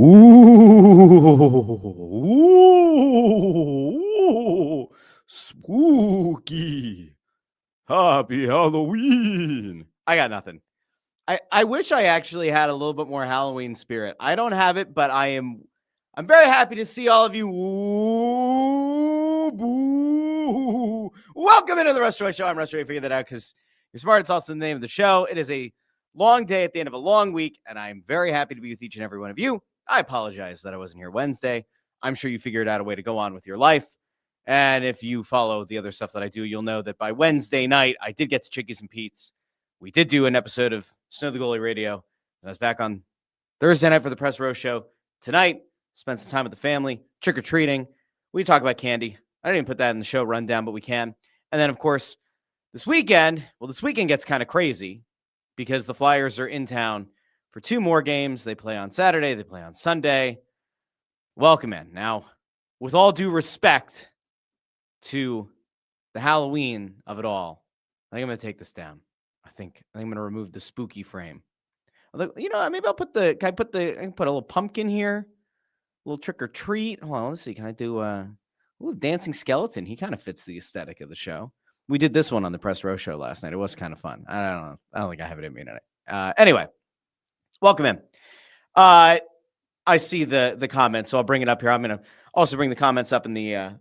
Ooh, spooky. Happy Halloween. I got nothing. I wish I actually had a little bit more Halloween spirit. I don't have it, but I'm very happy to see all of you. Ooh, boo. Welcome into the Russ Joy Show. I'm Russ Joy. Figure that out because you're smart. It's also the name of the show. It is a long day at the end of a long week, and I'm very happy to be with each and every one of you. I apologize that I wasn't here Wednesday. I'm sure you figured out a way to go on with your life. And if you follow the other stuff that I do, you'll know that by Wednesday night, I did get to Chickies and Pete's. We did do an episode of Snow the Goalie Radio, and I was back on Thursday night for the Press Row Show. Tonight, spent some time with the family, trick-or-treating. We talk about candy. I didn't even put that in the show rundown, but we can. And then, of course, this weekend gets kind of crazy because the Flyers are in town for 2 more games. They play on Saturday. They play on Sunday. Welcome in. Now, with all due respect to the Halloween of it all, I think I'm going to take this down. I think I'm going to remove the spooky frame. You know, maybe I'll put I can put a little pumpkin here, a little trick or treat. Hold on, let's see. Can I do dancing skeleton? He kind of fits the aesthetic of the show. We did this one on the Press Row Show last night. It was kind of fun. I don't know. I don't think I have it in me tonight. Anyway, welcome in. I see the comments, so I'll bring it up here. I'm going to also bring the comments up in the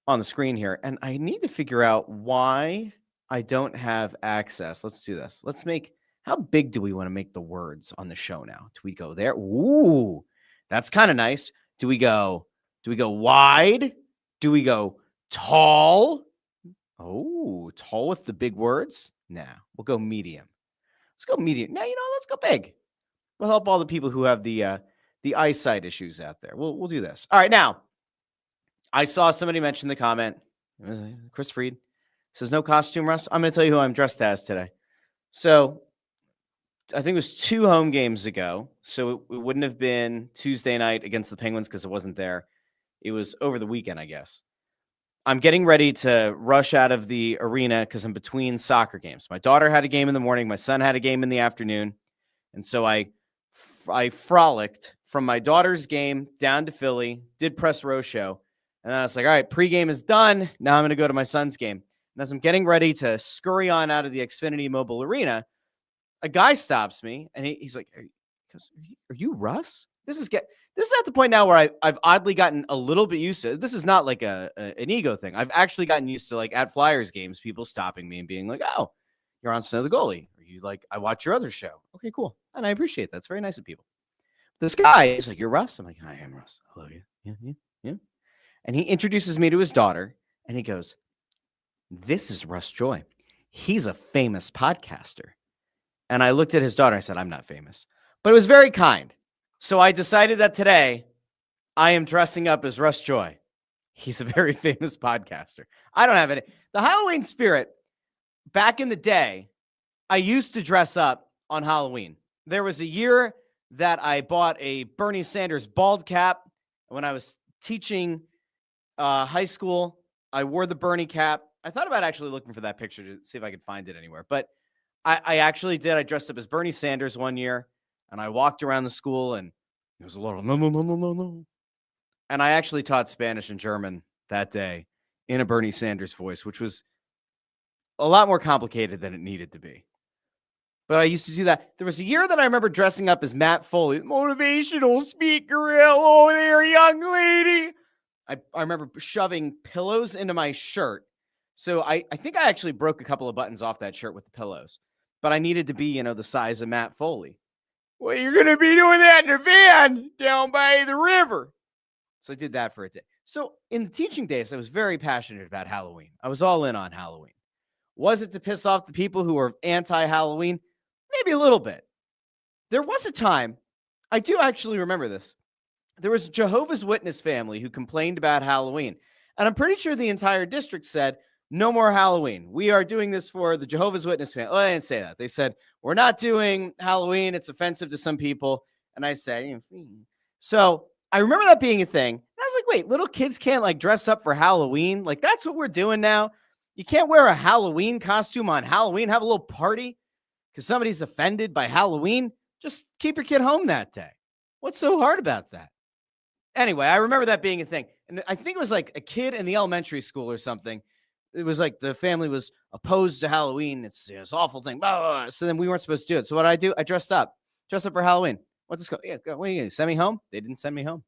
on the screen here, and I need to figure out why I don't have access. Let's do this. How big do we want to make the words on the show now? Do we go there? Ooh, that's kind of nice. Do we go wide? Do we go tall? Oh, tall with the big words? Nah, we'll go medium. Let's go medium. No, let's go big. We'll help all the people who have the eyesight issues out there. We'll do this. All right, now, I saw somebody mention the comment. Chris Freed says, no costume, Russ. I'm going to tell you who I'm dressed as today. So I think it was 2 home games ago. So it wouldn't have been Tuesday night against the Penguins because it wasn't there. It was over the weekend, I guess. I'm getting ready to rush out of the arena because I'm between soccer games. My daughter had a game in the morning. My son had a game in the afternoon. And so I frolicked from my daughter's game down to Philly, did Press Row Show. And then I was like, all right, pregame is done. Now I'm going to go to my son's game. And as I'm getting ready to scurry on out of the Xfinity Mobile Arena, a guy stops me and he's like, are you Russ? This is at the point now where I've oddly gotten a little bit used to it. This is not like an ego thing. I've actually gotten used to, like, at Flyers games, people stopping me and being like, oh, you're on Snow the Goalie. Or you like, I watch your other show. Okay, cool. And I appreciate that. It's very nice of people. This guy is like, you're Russ? I'm like, I am Russ. Hello, yeah. And he introduces me to his daughter and he goes, this is Russ Joy. He's a famous podcaster. And I looked at his daughter. I said, I'm not famous. But it was very kind. So I decided that today I am dressing up as Russ Joy. He's a very famous podcaster. I don't have any. The Halloween spirit, back in the day, I used to dress up on Halloween. There was a year that I bought a Bernie Sanders bald cap. When I was teaching high school, I wore the Bernie cap. I thought about actually looking for that picture to see if I could find it anywhere. But I actually did. I dressed up as Bernie Sanders one year, and I walked around the school, and there was a lot of no. And I actually taught Spanish and German that day in a Bernie Sanders voice, which was a lot more complicated than it needed to be. But I used to do that. There was a year that I remember dressing up as Matt Foley, motivational speaker. Hello there, young lady. I remember shoving pillows into my shirt. So I think I actually broke a couple of buttons off that shirt with the pillows. But I needed to be, the size of Matt Foley. Well, you're going to be doing that in a van down by the river. So I did that for a day. So in the teaching days, I was very passionate about Halloween. I was all in on Halloween. Was it to piss off the people who were anti-Halloween? Maybe a little bit. There was a time, I do actually remember this. There was a Jehovah's Witness family who complained about Halloween. And I'm pretty sure the entire district said, no more Halloween. We are doing this for the Jehovah's Witness family. Oh, they didn't say that. They said, we're not doing Halloween. It's offensive to some people. And I said, so I remember that being a thing. And I was like, wait, little kids can't like dress up for Halloween? Like, that's what we're doing now? You can't wear a Halloween costume on Halloween, have a little party because somebody's offended by Halloween? Just keep your kid home that day. What's so hard about that? Anyway, I remember that being a thing. And I think it was like a kid in the elementary school or something. It was like the family was opposed to Halloween. It's this awful thing. Blah, blah, blah. So then we weren't supposed to do it. So what did? I dressed up for Halloween. What's this? Yeah, what are you going to send me home? They didn't send me home.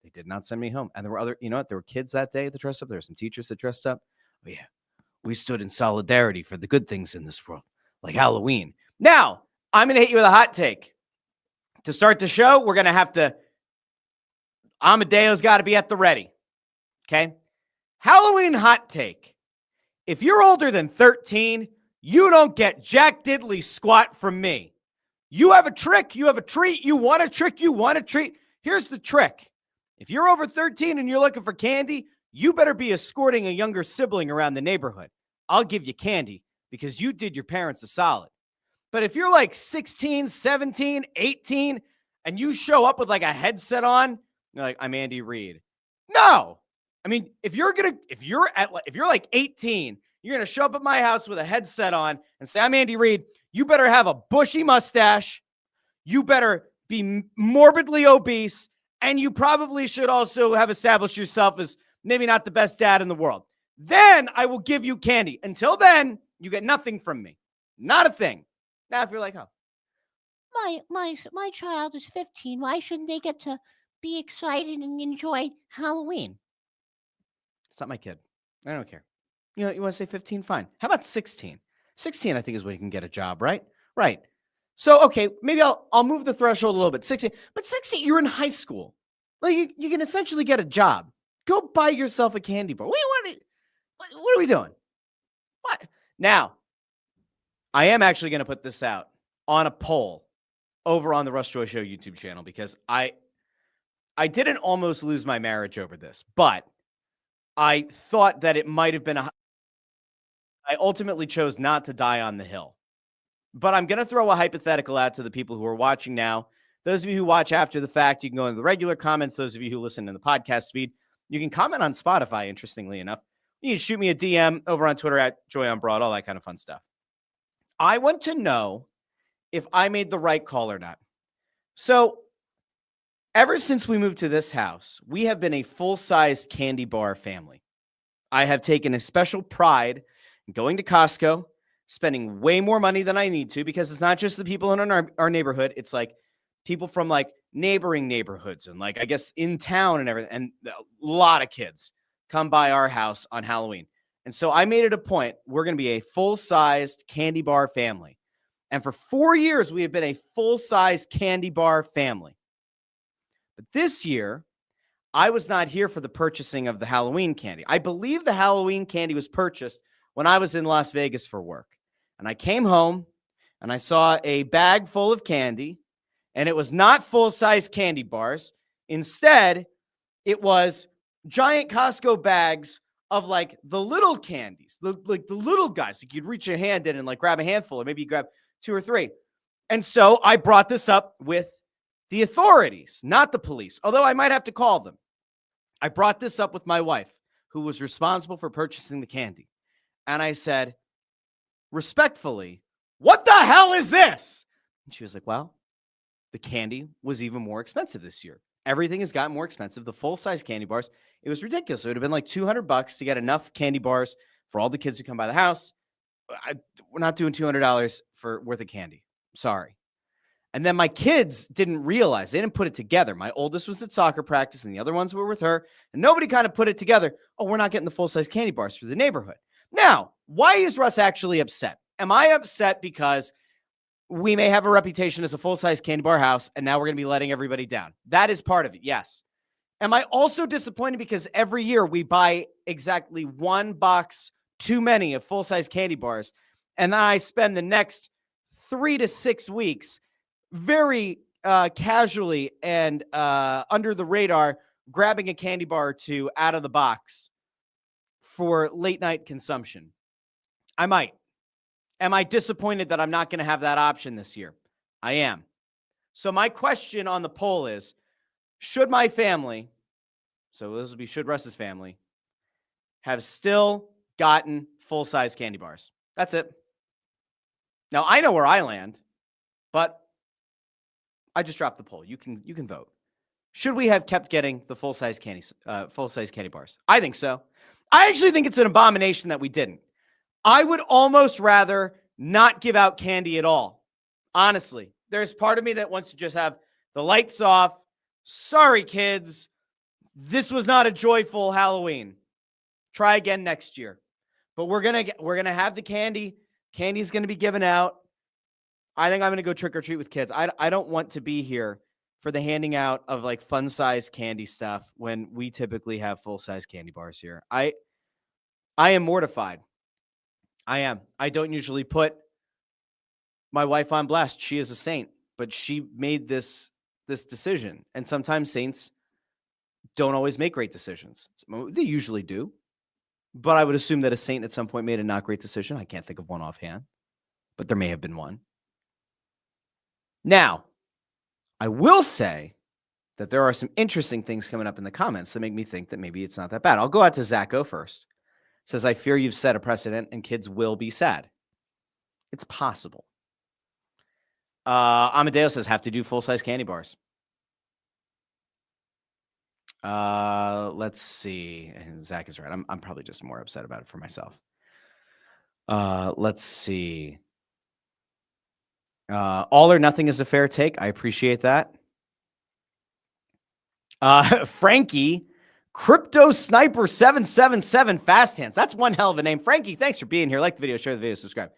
They did not send me home. And there were other, you know what? There were kids that day that dressed up. There were some teachers that dressed up. Oh, yeah. We stood in solidarity for the good things in this world, like Halloween. Now, I'm going to hit you with a hot take. To start the show, we're going to have to, Amadeo's got to be at the ready. Okay? Halloween hot take. If you're older than 13, you don't get jack diddly squat from me. You have a trick, you have a treat, you want a trick, you want a treat. Here's the trick. If you're over 13 and you're looking for candy, you better be escorting a younger sibling around the neighborhood. I'll give you candy because you did your parents a solid. But if you're like 16, 17, 18, and you show up with like a headset on, you're like, I'm Andy Reid. No. I mean, if you're like 18, you're going to show up at my house with a headset on and say, I'm Andy Reid. You better have a bushy mustache. You better be morbidly obese. And you probably should also have established yourself as maybe not the best dad in the world. Then I will give you candy. Until then, you get nothing from me. Not a thing. Now, if you're like, oh, my child is 15. Why shouldn't they get to be excited and enjoy Halloween? it's not my kid. I don't care. You know, you want to say 15? Fine. How about 16? 16, I think, is when you can get a job, right? Right. So, okay, maybe I'll move the threshold a little bit. 16, but 16, you're in high school. Like you can essentially get a job. Go buy yourself a candy bar. What are we doing? What? Now, I am actually going to put this out on a poll over on the Russ Joy Show YouTube channel because I didn't almost lose my marriage over this, but I thought that it might have been I ultimately chose not to die on the hill. But I'm going to throw a hypothetical out to the people who are watching now. Those of you who watch after the fact, you can go into the regular comments. Those of you who listen in the podcast feed, you can comment on Spotify, interestingly enough. You can shoot me a DM over on Twitter at Joy on Broad, all that kind of fun stuff. I want to know if I made the right call or not. So ever since we moved to this house, we have been a full-size candy bar family. I have taken a special pride in going to Costco, spending way more money than I need to, because it's not just the people in our neighborhood. It's like people from like neighboring neighborhoods and like, I guess, in town and everything. And a lot of kids come by our house on Halloween. And so I made it a point. We're going to be a full-sized candy bar family. And for 4 years, we have been a full-size candy bar family. But this year, I was not here for the purchasing of the Halloween candy. I believe the Halloween candy was purchased when I was in Las Vegas for work. And I came home and I saw a bag full of candy, and it was not full-size candy bars. Instead, it was giant Costco bags of like the little candies, the little guys. Like you'd reach your hand in and like grab a handful, or maybe you grab 2 or 3. And so I brought this up with the authorities, not the police, although I might have to call them. I brought this up with my wife, who was responsible for purchasing the candy. And I said, respectfully, what the hell is this? And she was like, well, the candy was even more expensive this year. Everything has gotten more expensive. The full-size candy bars, it was ridiculous. It would have been like $200 to get enough candy bars for all the kids who come by the house. We're not doing $200 for worth of candy. Sorry. And then my kids didn't realize. They didn't put it together. My oldest was at soccer practice, and the other ones were with her. And nobody kind of put it together. Oh, we're not getting the full-size candy bars for the neighborhood. Now, why is Russ actually upset? Am I upset because we may have a reputation as a full-size candy bar house, and now we're going to be letting everybody down? That is part of it, yes. Am I also disappointed because every year we buy exactly 1 box too many of full-size candy bars, and then I spend the next 3 to 6 weeks very casually and under the radar grabbing a candy bar or 2 out of the box for late night consumption? I might. Am I disappointed that I'm not going to have that option this year? I am. So my question on the poll is, should my family, so this will be should Russ's family, have still gotten full-size candy bars? That's it. Now, I know where I land, but I just dropped the poll. You can vote. Should we have kept getting the full-size candy bars? I think so. I actually think it's an abomination that we didn't. I would almost rather not give out candy at all. Honestly, there's part of me that wants to just have the lights off. Sorry, kids. This was not a joyful Halloween. Try again next year. But we're gonna have the candy. Candy's gonna be given out. I think I'm gonna go trick or treat with kids. I don't want to be here for the handing out of like fun size candy stuff when we typically have full size candy bars here. I am mortified. I am. I don't usually put my wife on blast. She is a saint, but she made this decision. And sometimes saints don't always make great decisions. They usually do. But I would assume that a saint at some point made a not great decision. I can't think of one offhand, but there may have been one. Now, I will say that there are some interesting things coming up in the comments that make me think that maybe it's not that bad. I'll go out to Zach O first. Says, I fear you've set a precedent and kids will be sad. It's possible. Amadeo says, have to do full-size candy bars. Let's see. And Zach is right. I'm probably just more upset about it for myself. Let's see. All or nothing is a fair take. I appreciate that. Frankie, Crypto Sniper 777 Fast Hands. That's one hell of a name. Frankie, thanks for being here. Like the video, share the video, subscribe.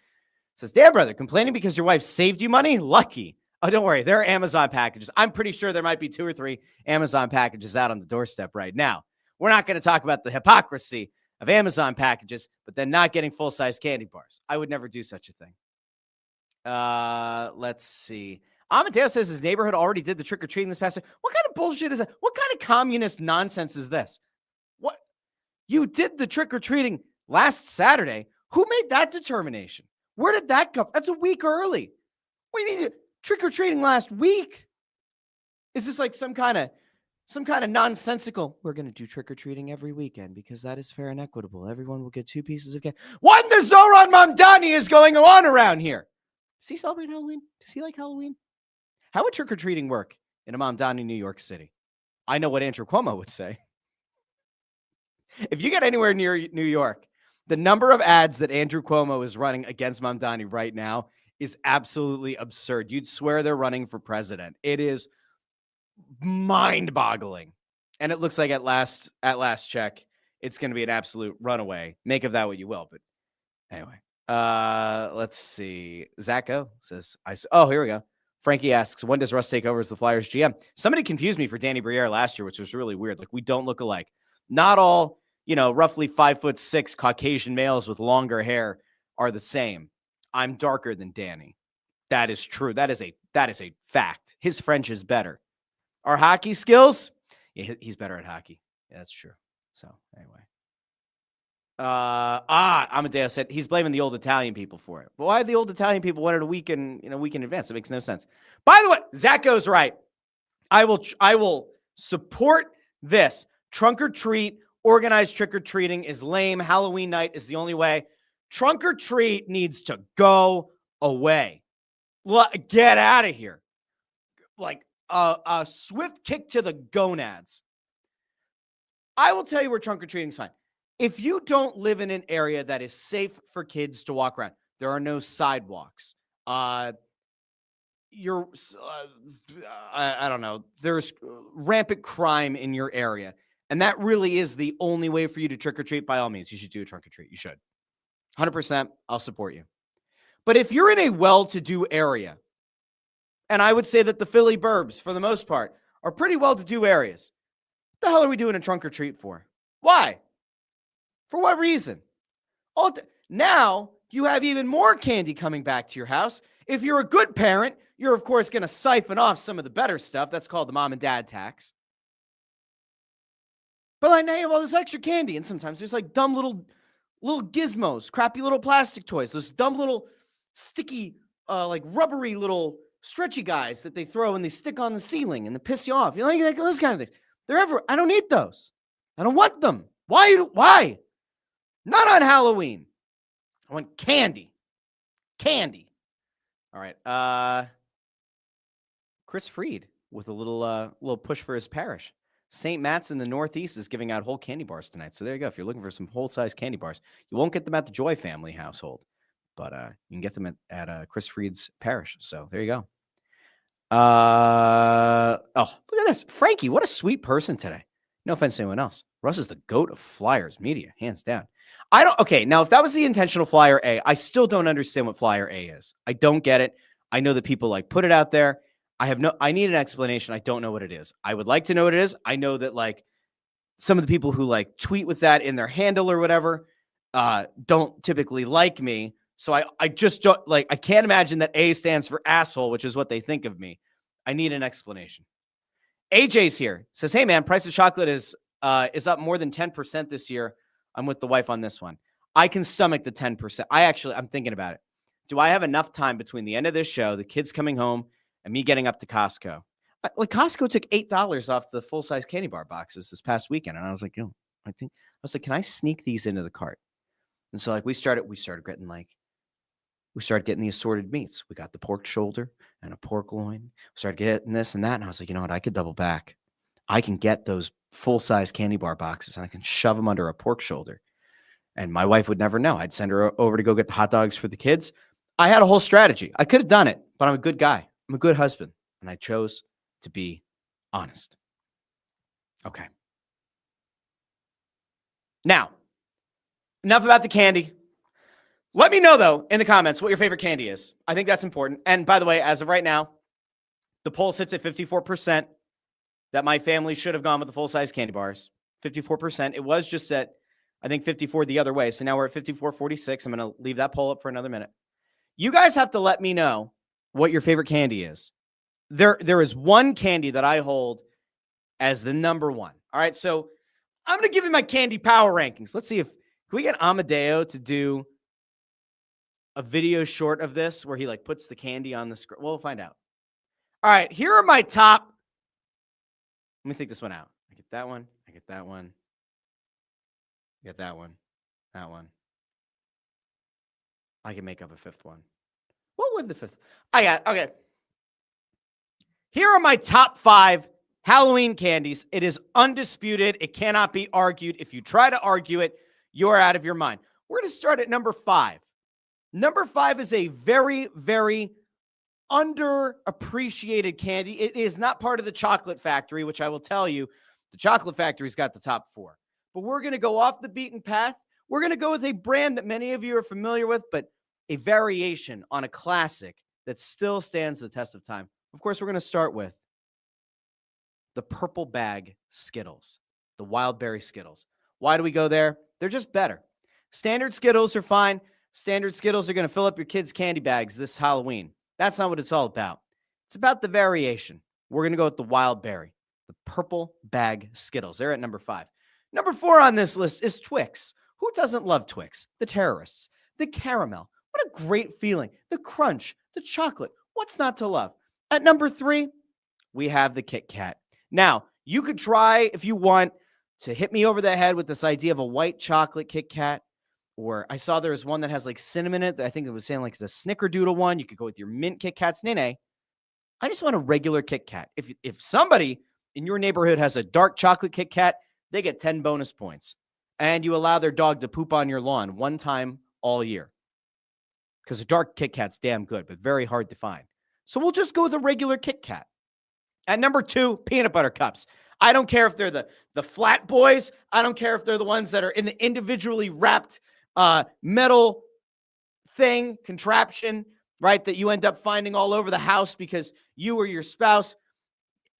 Says, damn, brother, complaining because your wife saved you money? Lucky. Oh, don't worry. There are Amazon packages. I'm pretty sure there might be 2 or 3 Amazon packages out on the doorstep right now. We're not going to talk about the hypocrisy of Amazon packages, but then not getting full-size candy bars. I would never do such a thing. Let's see. Amadeo says his neighborhood already did the trick-or-treating this past year. What kind of bullshit is that? What kind of communist nonsense is this? What? You did the trick-or-treating last Saturday. Who made that determination? Where did that come? That's a week early. We needed trick-or-treating last week. Is this like some kind of nonsensical, we're going to do trick-or-treating every weekend because that is fair and equitable. Everyone will get 2 pieces of candy. What in the Zoran Mamdani is going on around here? Does he celebrate Halloween? Does he like Halloween? How would trick-or-treating work in a Mamdani, New York City? I know what Andrew Cuomo would say. If you get anywhere near New York, the number of ads that Andrew Cuomo is running against Mamdani right now is absolutely absurd. You'd swear they're running for president. It is mind-boggling. And it looks like at last check, it's going to be an absolute runaway. Make of that what you will. But anyway, let's see. Zacho says, here we go. Frankie asks, when does Russ take over as the Flyers GM? Somebody confused me for Danny Briere last year, which was really weird. Like, we don't look alike. Not all, roughly 5'6" Caucasian males with longer hair are the same. I'm darker than Danny. That is true. That is a fact. His French is better. Our hockey skills? Yeah, he's better at hockey. Yeah, that's true. So anyway. Amadeo said he's blaming the old Italian people for it. But why the old Italian people wanted a week in advance? It makes no sense. By the way, Zach goes right. I will support this. Trunk or treat, organized trick or treating is lame. Halloween night is the only way. Trunk or treat needs to go away. Get out of here. Like a swift kick to the gonads. I will tell you where trunk or treating is fine. If you don't live in an area that is safe for kids to walk around, there are no sidewalks. I don't know. There's rampant crime in your area. And that really is the only way for you to trick or treat. By all means, you should do a trunk or treat. You should. 100%. I'll support you. But if you're in a well-to-do area, and I would say that the Philly burbs, for the most part, are pretty well-to-do areas, what the hell are we doing a trunk or treat for? Why? For what reason? Now you have even more candy coming back to your house. If you're a good parent, you're, of course, going to siphon off some of the better stuff. That's called the mom and dad tax. But like now you have all this extra candy, and sometimes there's like dumb little gizmos, crappy little plastic toys, those dumb little sticky, like rubbery little stretchy guys that they throw and they stick on the ceiling and they piss you off. You know, like those kind of things. They're everywhere. I don't need those. I don't want them. Why? Not on Halloween. I want candy. Candy. All right. Chris Freed with a little push for his parish. St. Matt's in the Northeast is giving out whole candy bars tonight. So there you go. If you're looking for some whole-size candy bars, you won't get them at the Joy family household, but you can get them at Chris Freed's parish. So there you go. Oh, look at this. Frankie, what a sweet person today. No offense to anyone else. Russ is the GOAT of Flyers media, hands down. Okay, now if that was the intentional Flyer A, I still don't understand what Flyer A is. I don't get it. I know that people like put it out there. I need an explanation. I don't know what it is. I would like to know what it is. I know that like some of the people who like tweet with that in their handle or whatever don't typically like me. So I just don't like, I can't imagine that A stands for asshole, which is what they think of me. I need an explanation. AJ's here. Says, hey man, price of chocolate is up more than 10% this year. I'm with the wife on this one. I can stomach the 10%. I'm thinking about it. Do I have enough time between the end of this show, the kids coming home, and me getting up to Costco? Like Costco took $8 off the full-size candy bar boxes this past weekend. And I was like, can I sneak these into the cart? And so like we started getting the assorted meats. We got the pork shoulder and a pork loin. We started getting this and that. And I was like, you know what? I could double back. I can get those full-size candy bar boxes and I can shove them under a pork shoulder. And my wife would never know. I'd send her over to go get the hot dogs for the kids. I had a whole strategy. I could have done it, but I'm a good guy. I'm a good husband. And I chose to be honest. Okay. Now, enough about the candy. Let me know, though, in the comments what your favorite candy is. I think that's important. And by the way, as of right now, the poll sits at 54% that my family should have gone with the full-size candy bars. 54%. It was just at, I think, 54 the other way. So now we're at 54-46. I'm going to leave that poll up for another minute. You guys have to let me know what your favorite candy is. There is one candy that I hold as the number one. All right, so I'm going to give you my candy power rankings. Let's see if, can we get Amadeo to do a video short of this where he like puts the candy on the screen? We'll find out. All right, here are my top. Let me think this one out. I get that one. I get that one. I get that one. That one. I can make up a fifth one. What would the fifth? Okay. Here are my top 5 Halloween candies. It is undisputed. It cannot be argued. If you try to argue it, you're out of your mind. We're going to start at number 5. Number 5 is a very, very underappreciated candy. It is not part of the Chocolate Factory, which I will tell you, the Chocolate Factory's got the top 4. But we're going to go off the beaten path. We're going to go with a brand that many of you are familiar with, but a variation on a classic that still stands the test of time. Of course, we're going to start with the purple bag Skittles, the wild berry Skittles. Why do we go there? They're just better. Standard Skittles are fine. Standard Skittles are going to fill up your kids' candy bags this Halloween. That's not what it's all about. It's about the variation. We're going to go with the wild berry, the purple bag Skittles. They're at number 5. Number 4 on this list is Twix. Who doesn't love Twix? The terrorists, the caramel. What a great feeling. The crunch, the chocolate. What's not to love? At number 3, we have the Kit Kat. Now, you could try, if you want, to hit me over the head with this idea of a white chocolate Kit Kat. Or I saw there was one that has like cinnamon in it. I think it was saying like it's a snickerdoodle one. You could go with your mint Kit Kats. Nay. I just want a regular Kit Kat. If somebody in your neighborhood has a dark chocolate Kit Kat, they get 10 bonus points. And you allow their dog to poop on your lawn one time all year. Because a dark Kit Kat's damn good, but very hard to find. So we'll just go with a regular Kit Kat. At number 2, peanut butter cups. I don't care if they're the flat boys. I don't care if they're the ones that are in the individually wrapped metal thing, contraption, right, that you end up finding all over the house because you or your spouse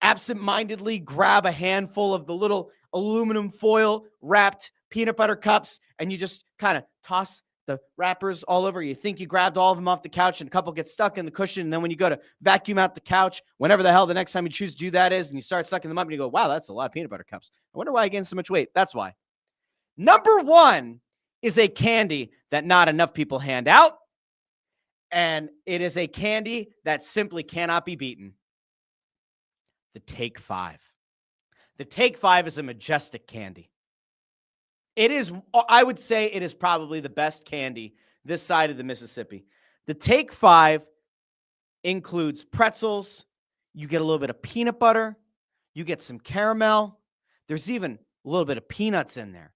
absentmindedly grab a handful of the little aluminum foil wrapped peanut butter cups and you just kind of toss the wrappers all over. You think you grabbed all of them off the couch and a couple get stuck in the cushion. And then when you go to vacuum out the couch, whenever the hell the next time you choose to do that is, and you start sucking them up and you go, wow, that's a lot of peanut butter cups. I wonder why I gained so much weight. That's why. Number 1 is a candy that not enough people hand out. And it is a candy that simply cannot be beaten. The Take 5. The Take 5 is a majestic candy. It is, I would say it is probably the best candy this side of the Mississippi. The Take 5 includes pretzels, You get a little bit of peanut butter. You get some caramel. There's even a little bit of peanuts in there.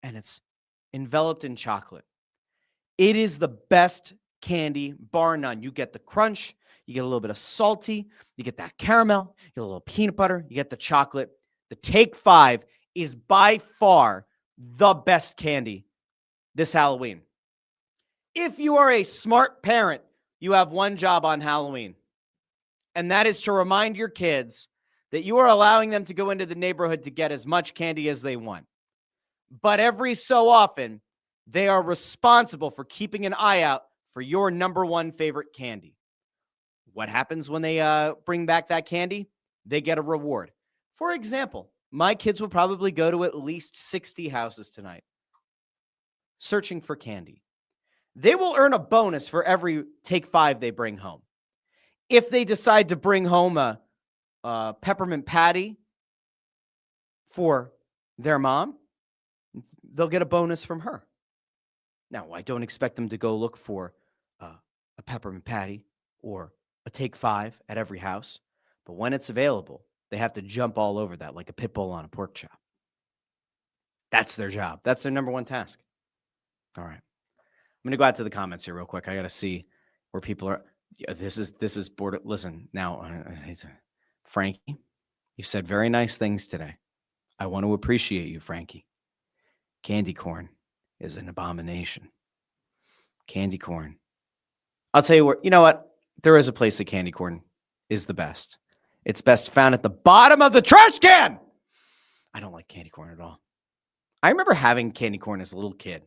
And it's enveloped in chocolate. It is the best candy, bar none. You get the crunch. You get a little bit of salty. You get that caramel. You get a little peanut butter. You get the chocolate. The Take 5 is by far the best candy this Halloween. If you are a smart parent, you have one job on Halloween, and that is to remind your kids that you are allowing them to go into the neighborhood to get as much candy as they want. But every so often, they are responsible for keeping an eye out for your number one favorite candy. What happens when they bring back that candy? They get a reward. For example, my kids will probably go to at least 60 houses tonight searching for candy. They will earn a bonus for every Take 5 they bring home. If they decide to bring home a peppermint patty for their mom, they'll get a bonus from her. Now, I don't expect them to go look for a peppermint patty or a Take 5 at every house, but when it's available, they have to jump all over that like a pit bull on a pork chop. That's their job. That's their number one task. All right. I'm going to go out to the comments here real quick. I got to see where people are. Yeah, this is border. Listen, now, Frankie, you've said very nice things today. I want to appreciate you, Frankie. Candy corn is an abomination. Candy corn. I'll tell you what, you know what? There is a place that candy corn is the best. It's best found at the bottom of the trash can. I don't like candy corn at all. I remember having candy corn as a little kid.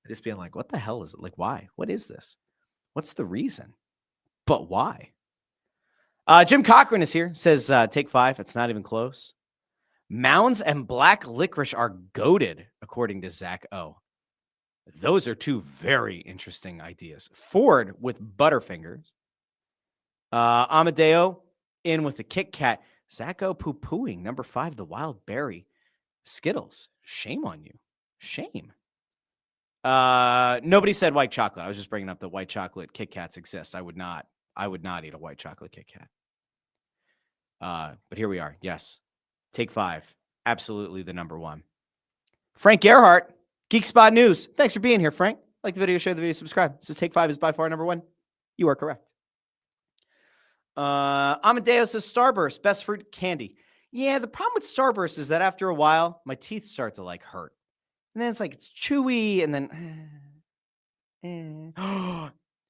Just being like, what the hell is it? Like, why? What is this? What's the reason? But why? Jim Cochran is here. Says, Take 5. It's not even close. Mounds and black licorice are goated, according to Zach O. Those are two very interesting ideas. Ford with Butterfingers. Amadeo in with the Kit Kat. Zach O poo-pooing. Number 5, the Wild Berry. Skittles. Shame on you. Shame. Nobody said white chocolate. I was just bringing up that white chocolate Kit Kats exist. I would not eat a white chocolate Kit Kat. But here we are. Yes. Take 5. Absolutely the number one. Frank Gerhardt, Geek Spot News. Thanks for being here, Frank. Like the video, share the video, subscribe. This is Take 5 is by far number one. You are correct. Amadeo says Starburst, best fruit candy. Yeah, the problem with Starburst is that after a while, my teeth start to like hurt. And then it's like, it's chewy, and then,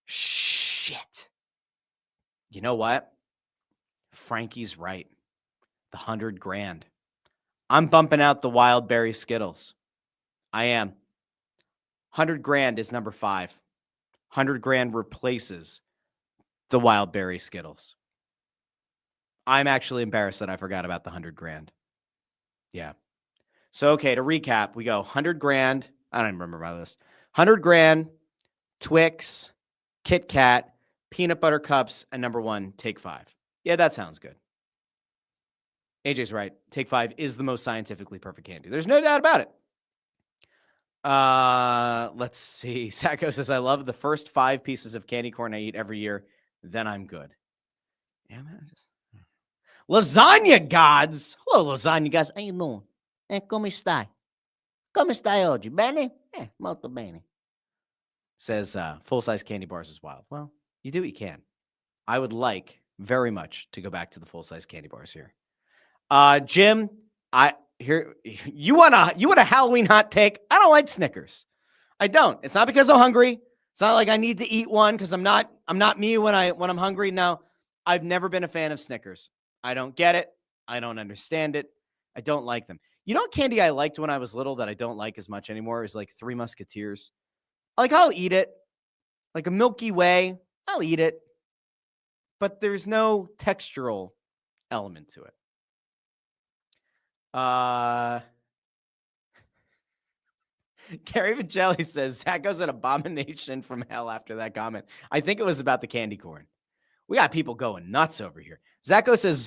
shit. You know what? Frankie's right. The $100,000. I'm bumping out the Wild Berry Skittles. I am. $100,000 is number 5. $100,000 replaces the Wild Berry Skittles. I'm actually embarrassed that I forgot about the $100,000. Yeah. So, okay, to recap, we go $100,000. I don't even remember about this. $100,000, Twix, Kit Kat, peanut butter cups, and number 1, Take 5. Yeah, that sounds good. AJ's right. Take 5 is the most scientifically perfect candy. There's no doubt about it. Let's see. Sacco says, I love the first 5 pieces of candy corn I eat every year. Then I'm good. Yeah, man. Lasagna gods. Hello, lasagna gods. How you doing? Come stai? Come stai oggi? Bene? Molto bene. Says full-size candy bars is wild. Well, you do what you can. I would like very much to go back to the full-size candy bars here. Jim, you want a Halloween hot take? I don't like Snickers. I don't. It's not because I'm hungry. It's not like I need to eat one because I'm not me when I'm hungry. No, I've never been a fan of Snickers. I don't get it. I don't understand it. I don't like them. You know what candy I liked when I was little that I don't like as much anymore is like Three Musketeers. Like, I'll eat it. Like a Milky Way, I'll eat it. But there's no textural element to it. Gary Vigelli says, that goes an abomination from hell after that comment. I think it was about the candy corn. We got people going nuts over here. Zacho says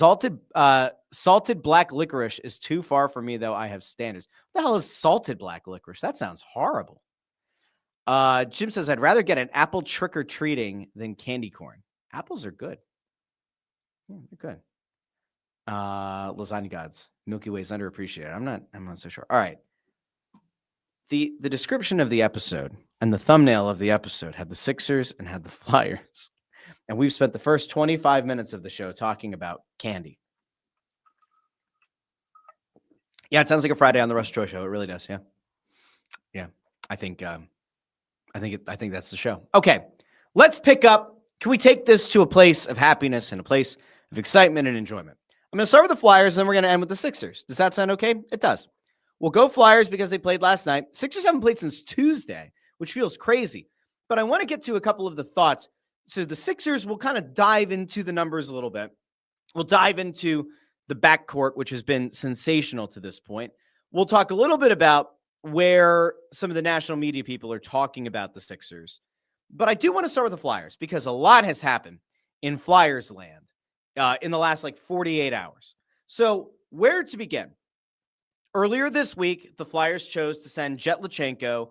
salted black licorice is too far for me, though I have standards. What the hell is salted black licorice? That sounds horrible. Jim says, I'd rather get an apple trick-or-treating than candy corn. Apples are good. Yeah, they're good. Lasagna gods. Milky Way is underappreciated. I'm not so sure. All right. The description of the episode and the thumbnail of the episode had the Sixers and had the Flyers. And we've spent the first 25 minutes of the show talking about candy. Yeah, it sounds like a Friday on the Russ Joy Show. It really does. Yeah. Yeah. I think that's the show. Okay. Let's pick up. Can we take this to a place of happiness and a place of excitement and enjoyment? I'm going to start with the Flyers, and then we're going to end with the Sixers. Does that sound okay? It does. We'll go Flyers because they played last night. Sixers haven't played since Tuesday, which feels crazy. But I want to get to a couple of the thoughts. So the Sixers, will kind of dive into the numbers a little bit. We'll dive into the backcourt, which has been sensational to this point. We'll talk a little bit about where some of the national media people are talking about the Sixers. But I do want to start with the Flyers because a lot has happened in Flyers land in the last 48 hours. So where to begin? Earlier this week, the Flyers chose to send Jet Lachenko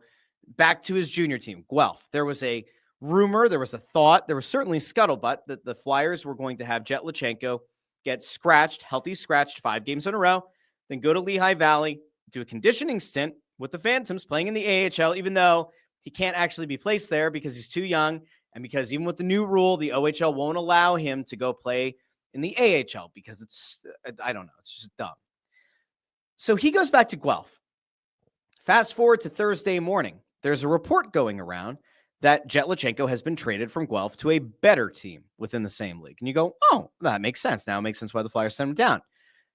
back to his junior team, Guelph. There was a rumor, there was a thought, there was certainly scuttlebutt that the Flyers were going to have Jet Lachenko get scratched, healthy scratched 5 games in a row, then go to Lehigh Valley, do a conditioning stint with the Phantoms playing in the AHL, even though he can't actually be placed there because he's too young and because even with the new rule, the OHL won't allow him to go play in the AHL because it's, I don't know, it's just dumb. So he goes back to Guelph. Fast forward to Thursday morning. There's a report going around that Jet Lachenko has been traded from Guelph to a better team within the same league. And you go, oh, that makes sense. Now it makes sense why the Flyers sent him down.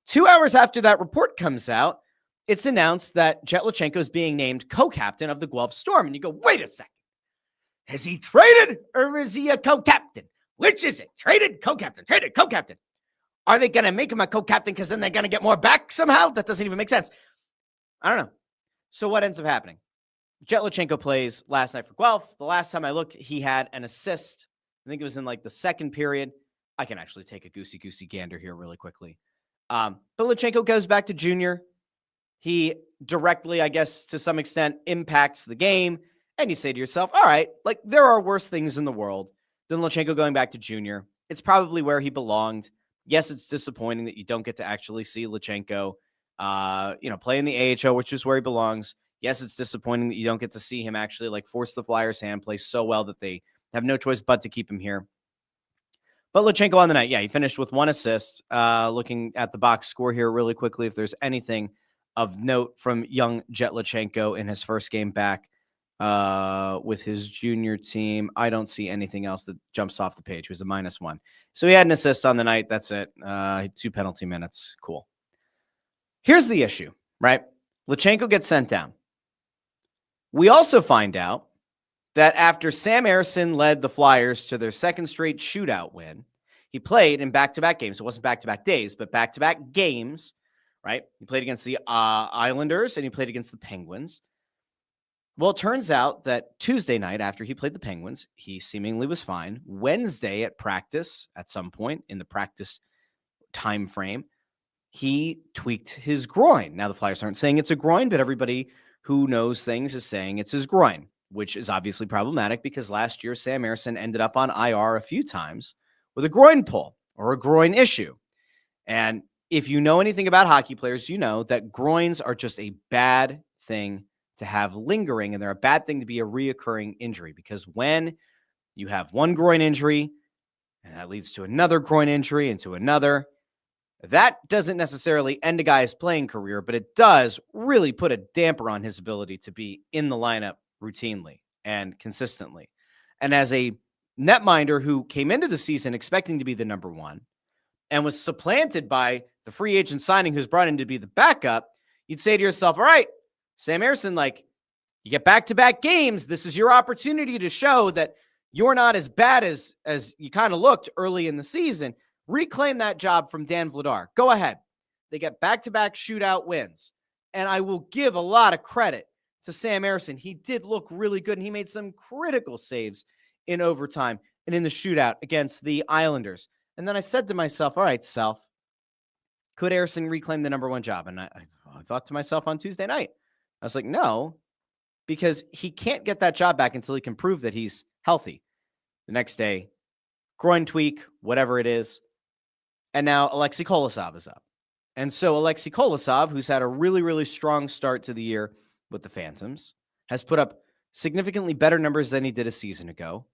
2 hours after that report comes out, it's announced that Jet Lachenko is being named co-captain of the Guelph Storm. And you go, wait a second. Is he traded or is he a co-captain? Which is it? Traded, co-captain, traded, co-captain. Are they going to make him a co-captain because then they're going to get more back somehow? That doesn't even make sense. I don't know. So what ends up happening? Jet Lachenko plays last night for Guelph. The last time I looked, he had an assist. I think it was in the second period. I can actually take a goosey gander here really quickly. But Lachenko goes back to junior. He directly, I guess, to some extent, impacts the game. And you say to yourself, all right, there are worse things in the world than Lachenko going back to junior. It's probably where he belonged. Yes, it's disappointing that you don't get to actually see Lachenko, play in the AHL, which is where he belongs. Yes, it's disappointing that you don't get to see him actually force the Flyers' hand, play so well that they have no choice but to keep him here. But Lachenko on the night, he finished with 1 assist. Looking at the box score here really quickly, if there's anything of note from young Jet Lachenko in his first game back with his junior team, I don't see anything else that jumps off the page. It was a -1. So he had an assist on the night. That's it. 2 penalty minutes. Cool. Here's the issue, right? Lachenko gets sent down. We also find out that after Sam Ersson led the Flyers to their second straight shootout win, he played in back-to-back games. It wasn't back-to-back days, but back-to-back games, right? He played against the Islanders and he played against the Penguins. Well, it turns out that Tuesday night after he played the Penguins, he seemingly was fine. Wednesday at practice, at some point in the practice time frame, he tweaked his groin. Now, the Flyers aren't saying it's a groin, but everybody who knows things is saying it's his groin, which is obviously problematic because last year Sam Ersson ended up on IR a few times with a groin pull or a groin issue. And if you know anything about hockey players, you know that groins are just a bad thing to have lingering, and they're a bad thing to be a reoccurring injury because when you have one groin injury and that leads to another groin injury and to another, that doesn't necessarily end a guy's playing career, but it does really put a damper on his ability to be in the lineup routinely and consistently. And as a netminder who came into the season expecting to be the number 1 and was supplanted by the free agent signing who's brought in to be the backup, you'd say to yourself, all right, Sam Ersson, you get back-to-back games. This is your opportunity to show that you're not as bad as you kind of looked early in the season. Reclaim that job from Dan Vladar. Go ahead. They get back-to-back shootout wins. And I will give a lot of credit to Sam Ersson. He did look really good, and he made some critical saves in overtime and in the shootout against the Islanders. And then I said to myself, all right, Self, could Ersson reclaim the number 1 job? And I thought to myself on Tuesday night, I was like, no, because he can't get that job back until he can prove that he's healthy. The next day, groin tweak, whatever it is, And now Alexei Kolosov is up. And so Alexei Kolosov, who's had a really, really strong start to the year with the Phantoms, has put up significantly better numbers than he did a season ago.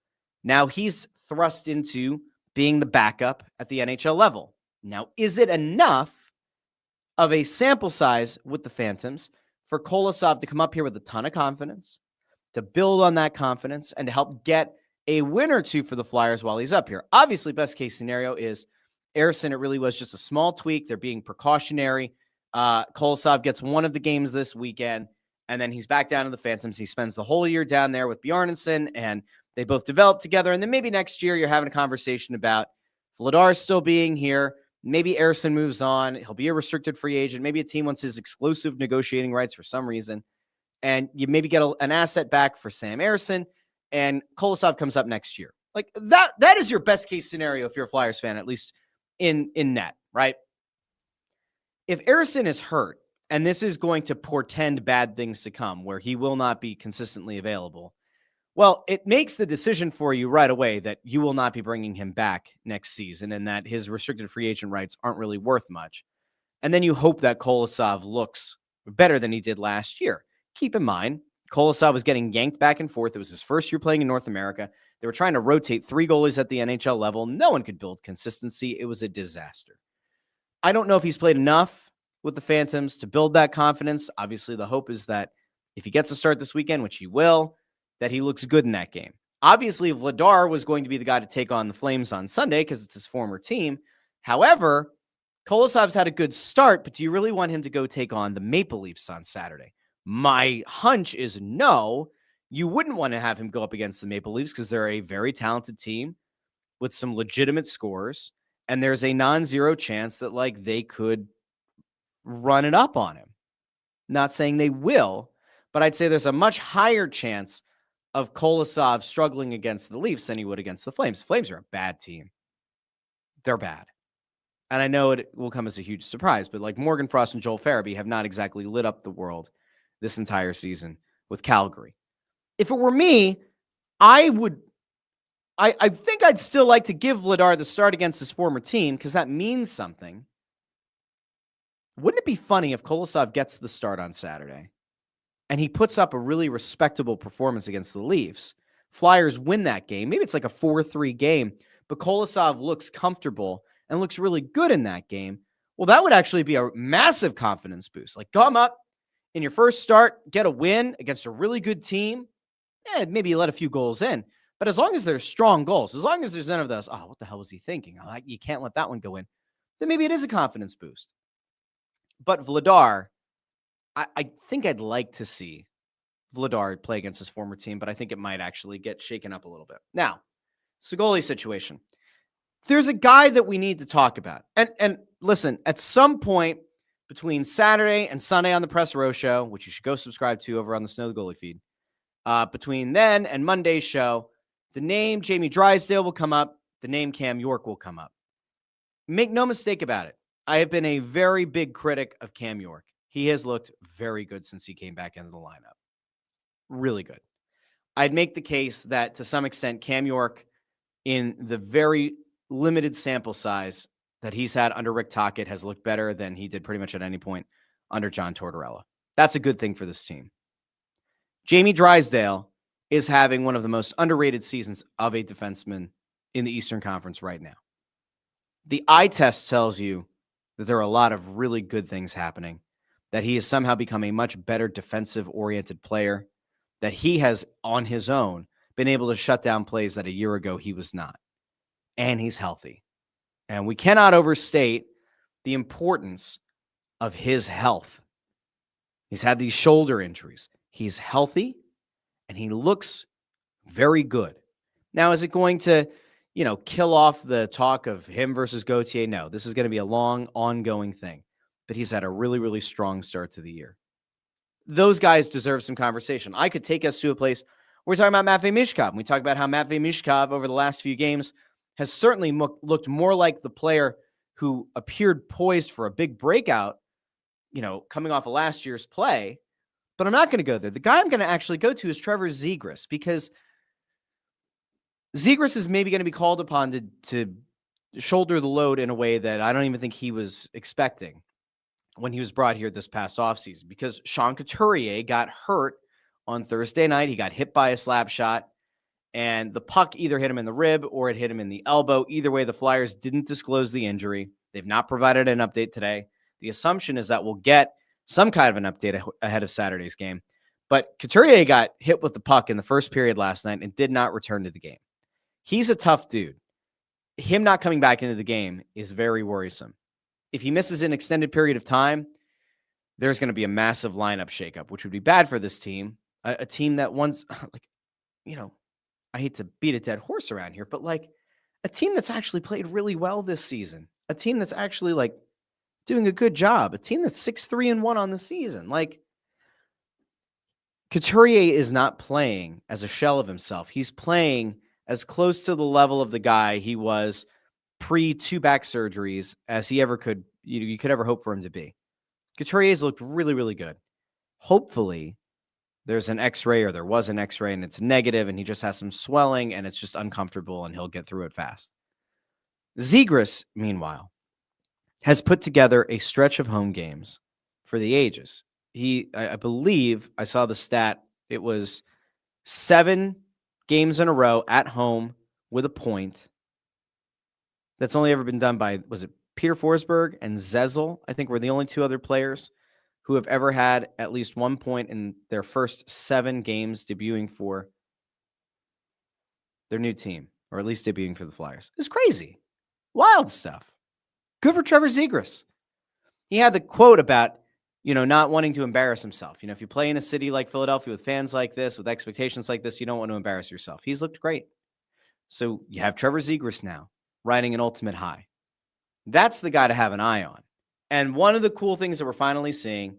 Now he's thrust into being the backup at the NHL level. Now, is it enough of a sample size with the Phantoms for Kolosov to come up here with a ton of confidence, to build on that confidence, and to help get a win or two for the Flyers while he's up here? Obviously, best case scenario is Ersson, it really was just a small tweak. They're being precautionary. Kolosov gets one of the games this weekend, and then he's back down to the Phantoms. He spends the whole year down there with Bjarnason, and they both develop together. And then maybe next year you're having a conversation about Vladar still being here. Maybe Ersson moves on. He'll be a restricted free agent. Maybe a team wants his exclusive negotiating rights for some reason. And you maybe get an asset back for Sam Ersson, and Kolosov comes up next year. Like that is your best case scenario if you're a Flyers fan, at least in net, right? If Ersson is hurt, and this is going to portend bad things to come, where he will not be consistently available, well, it makes the decision for you right away that you will not be bringing him back next season and that his restricted free agent rights aren't really worth much. And then you hope that Kolosov looks better than he did last year. Keep in mind, Kolosov was getting yanked back and forth. It was his first year playing in North America. They were trying to rotate 3 goalies at the NHL level. No one could build consistency. It was a disaster. I don't know if he's played enough with the Phantoms to build that confidence. Obviously, the hope is that if he gets a start this weekend, which he will, that he looks good in that game. Obviously, Vladar was going to be the guy to take on the Flames on Sunday because it's his former team. However, Kolosov's had a good start, but do you really want him to go take on the Maple Leafs on Saturday? My hunch is no. You wouldn't want to have him go up against the Maple Leafs because they're a very talented team with some legitimate scores, and there's a non-zero chance that they could run it up on him. Not saying they will, but I'd say there's a much higher chance of Kolosov struggling against the Leafs than he would against the Flames. The Flames are a bad team. They're bad. And I know it will come as a huge surprise, but Morgan Frost and Joel Farabee have not exactly lit up the world this entire season with Calgary. If it were me, I think I'd still like to give Vladar the start against his former team because that means something. Wouldn't it be funny if Kolosov gets the start on Saturday and he puts up a really respectable performance against the Leafs? Flyers win that game. Maybe it's like a 4-3 game, but Kolosov looks comfortable and looks really good in that game. Well, that would actually be a massive confidence boost. Come up in your first start, get a win against a really good team. Maybe you let a few goals in, but as long as there's strong goals, as long as there's none of those, what the hell was he thinking? You can't let that one go in. Then maybe it is a confidence boost. But Vladar, I think I'd like to see Vladar play against his former team, but I think it might actually get shaken up a little bit. Now, Segoli situation. There's a guy that we need to talk about. And listen, at some point between Saturday and Sunday on the Press Row Show, which you should go subscribe to over on the Snow the Goalie feed, between then and Monday's show, the name Jamie Drysdale will come up. The name Cam York will come up. Make no mistake about it. I have been a very big critic of Cam York. He has looked very good since he came back into the lineup. Really good. I'd make the case that to some extent, Cam York, in the very limited sample size that he's had under Rick Tocchet, has looked better than he did pretty much at any point under John Tortorella. That's a good thing for this team. Jamie Drysdale is having one of the most underrated seasons of a defenseman in the Eastern Conference right now. The eye test tells you that there are a lot of really good things happening, that he has somehow become a much better defensive-oriented player, that he has, on his own, been able to shut down plays that a year ago he was not. And he's healthy. And we cannot overstate the importance of his health. He's had these shoulder injuries. He's healthy, and he looks very good. Now, is it going to, kill off the talk of him versus Gauthier? No, this is going to be a long, ongoing thing. But he's had a really, really strong start to the year. Those guys deserve some conversation. I could take us to a place where we're talking about Matvei Mishkov. And we talk about how Matvei Mishkov over the last few games has certainly looked more like the player who appeared poised for a big breakout, coming off of last year's play. But I'm not going to go there. The guy I'm going to actually go to is Trevor Zegras, because Zegras is maybe going to be called upon to shoulder the load in a way that I don't even think he was expecting when he was brought here this past offseason, because Sean Couturier got hurt on Thursday night. He got hit by a slap shot, and the puck either hit him in the rib or it hit him in the elbow. Either way, the Flyers didn't disclose the injury. They've not provided an update today. The assumption is that we'll get some kind of an update ahead of Saturday's game. But Couturier got hit with the puck in the first period last night and did not return to the game. He's a tough dude. Him not coming back into the game is very worrisome. If he misses an extended period of time, there's going to be a massive lineup shakeup, which would be bad for this team. A team that once, I hate to beat a dead horse around here, but a team that's actually played really well this season, a team that's actually doing a good job, a team that's 6-3-1 on the season. Couturier is not playing as a shell of himself. He's playing as close to the level of the guy he was pre 2 back surgeries as he ever could, you could ever hope for him to be. Couturier's looked really, really good. Hopefully there's an x-ray, or there was an x-ray, and it's negative and he just has some swelling and it's just uncomfortable and he'll get through it fast. Zegras, meanwhile, has put together a stretch of home games for the ages. I believe I saw the stat. It was 7 games in a row at home with a point. That's only ever been done by, was it Peter Forsberg and Zezel? I think were the only 2 other players who have ever had at least 1 point in their first 7 games debuting for their new team, or at least debuting for the Flyers. It's crazy. Wild stuff. Good for Trevor Zegras. He had the quote about, not wanting to embarrass himself. If you play in a city like Philadelphia with fans like this, with expectations like this, you don't want to embarrass yourself. He's looked great. So you have Trevor Zegras now riding an ultimate high. That's the guy to have an eye on. And one of the cool things that we're finally seeing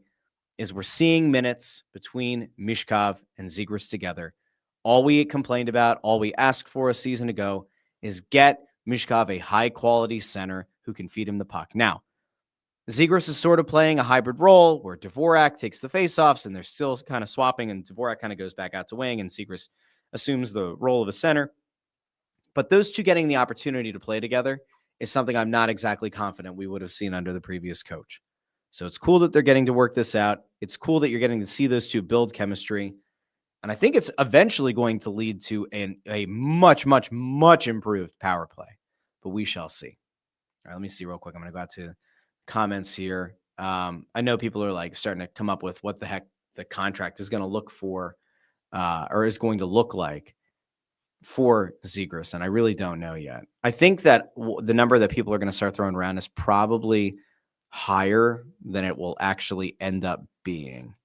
is we're seeing minutes between Michkov and Zegras together. All we complained about, all we asked for a season ago is get Michkov a high-quality center who can feed him the puck. Now, Zegras is sort of playing a hybrid role where Dvorak takes the faceoffs and they're still kind of swapping, and Dvorak kind of goes back out to wing and Zegras assumes the role of a center. But those two getting the opportunity to play together is something I'm not exactly confident we would have seen under the previous coach. So it's cool that they're getting to work this out. It's cool that you're getting to see those two build chemistry. And I think it's eventually going to lead to a much, much, much improved power play. But we shall see. All right, let me see real quick. I'm going to go out to comments here. I know people are starting to come up with what the heck the contract is going to look for or is going to look like for Zegras, and I really don't know yet. I think that the number that people are going to start throwing around is probably higher than it will actually end up being.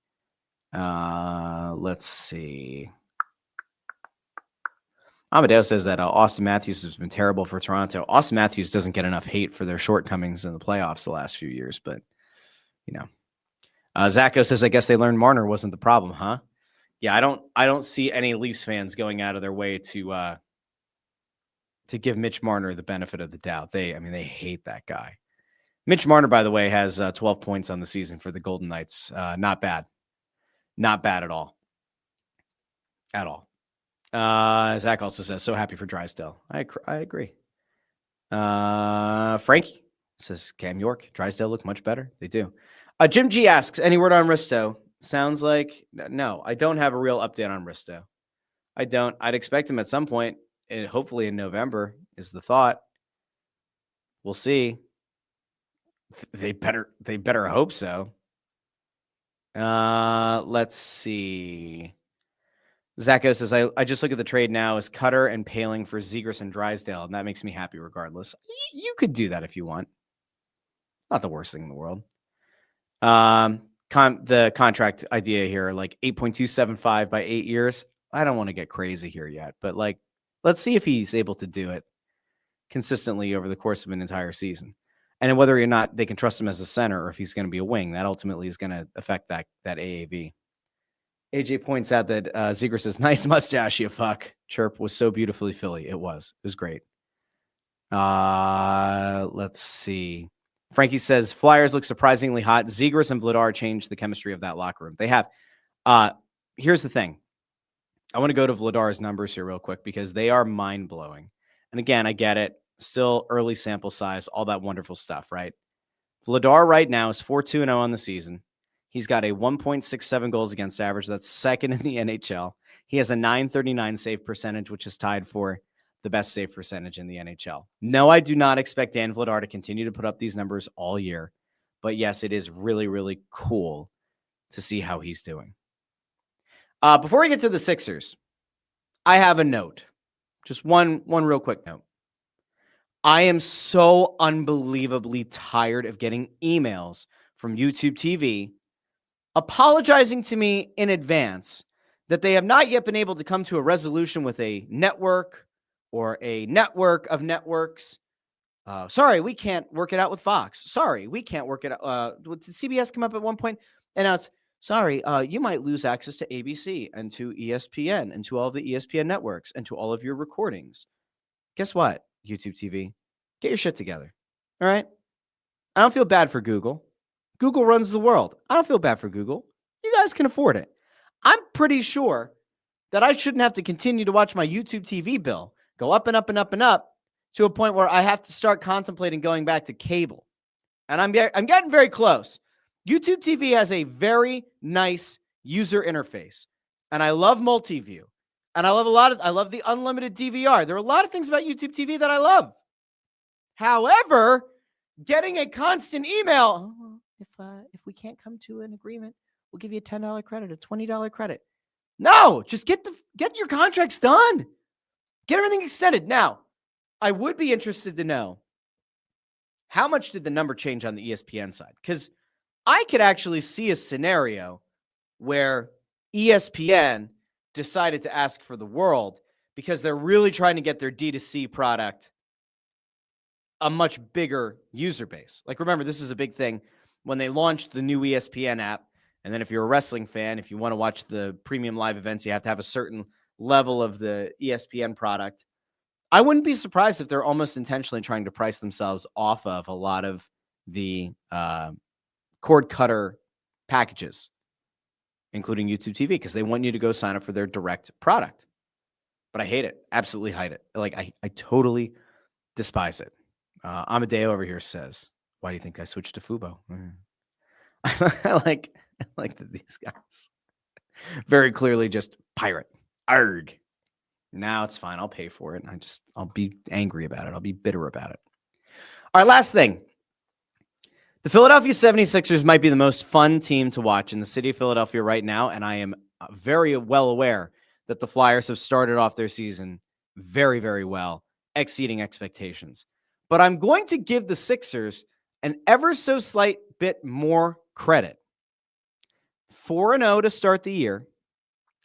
Let's see. Amadeo says that Austin Matthews has been terrible for Toronto. Austin Matthews doesn't get enough hate for their shortcomings in the playoffs the last few years, but Zacho says, I guess they learned Marner wasn't the problem, huh? Yeah, I don't see any Leafs fans going out of their way to give Mitch Marner the benefit of the doubt. They hate that guy. Mitch Marner, by the way, has 12 points on the season for the Golden Knights. Not bad. Not bad at all. At all. Zach also says, so happy for Drysdale. I agree. Frankie says, Cam York, Drysdale look much better. They do. Jim G asks, any word on Risto? Sounds like no. I don't have a real update on Risto. I don't. I'd expect him at some point, hopefully in November is the thought. We'll see. They better hope so. Let's see. Zacho says, I just look at the trade now as Cutter and Paling for Zegras and Drysdale, and that makes me happy regardless. You could do that if you want. Not the worst thing in the world. The contract idea here, 8.275 by 8 years. I don't want to get crazy here yet, but let's see if he's able to do it consistently over the course of an entire season. And whether or not they can trust him as a center or if he's going to be a wing, that ultimately is going to affect that AAV. AJ points out that Zegras says, nice mustache, you fuck. Chirp was so beautifully Philly. It was great. Let's see. Frankie says, Flyers look surprisingly hot. Zegras and Vladar changed the chemistry of that locker room. They have. Here's the thing. I want to go to Vladar's numbers here real quick because they are mind-blowing. And again, I get it. Still early sample size, all that wonderful stuff, right? Vladar right now is 4-2-0 on the season. He's got a 1.67 goals against average. That's second in the NHL. He has a .939 save percentage, which is tied for the best save percentage in the NHL. No, I do not expect Dan Vladar to continue to put up these numbers all year. But yes, it is really, really cool to see how he's doing. Before we get to the Sixers, I have a note. Just one real quick note. I am so unbelievably tired of getting emails from YouTube TV apologizing to me in advance that they have not yet been able to come to a resolution with a network or a network of networks. Sorry, we can't work it out with Fox. Sorry, we can't work it out. Did CBS come up at one point? And now it's, sorry, you might lose access to ABC and to ESPN and to all of the ESPN networks and to all of your recordings. Guess what, YouTube TV? Get your shit together. All right? I don't feel bad for Google. Google runs the world. I don't feel bad for Google. You guys can afford it. I'm pretty sure that I shouldn't have to continue to watch my YouTube TV bill go up and up and up and up to a point where I have to start contemplating going back to cable. And I'm getting very close. YouTube TV has a very nice user interface. And I love multi-view. And I love the unlimited DVR. There are a lot of things about YouTube TV that I love. However, getting a constant email, if we can't come to an agreement, we'll give you a $10 credit, a $20 credit. No, just get your contracts done. Get everything extended. Now, I would be interested to know, how much did the number change on the ESPN side? Because I could actually see a scenario where ESPN decided to ask for the world because they're really trying to get their D2C product a much bigger user base. Like, remember, this is a big thing when they launched the new ESPN app. And then if you're a wrestling fan, if you want to watch the premium live events, you have to have a certain level of the ESPN product. I wouldn't be surprised if they're almost intentionally trying to price themselves off of a lot of the cord cutter packages, including YouTube TV, because they want you to go sign up for their direct product. But I hate it. Absolutely hate it. Like, I totally despise it. Amadeo over here says, why do you think I switched to Fubo? I like that these guys very clearly just pirate. Arg. Now it's fine. I'll pay for it. I'll be angry about it. I'll be bitter about it. All right, last thing. The Philadelphia 76ers might be the most fun team to watch in the city of Philadelphia right now, and I am very well aware that the Flyers have started off their season very, very well, exceeding expectations. But I'm going to give the Sixers an ever so slight bit more credit. 4-0 to start the year,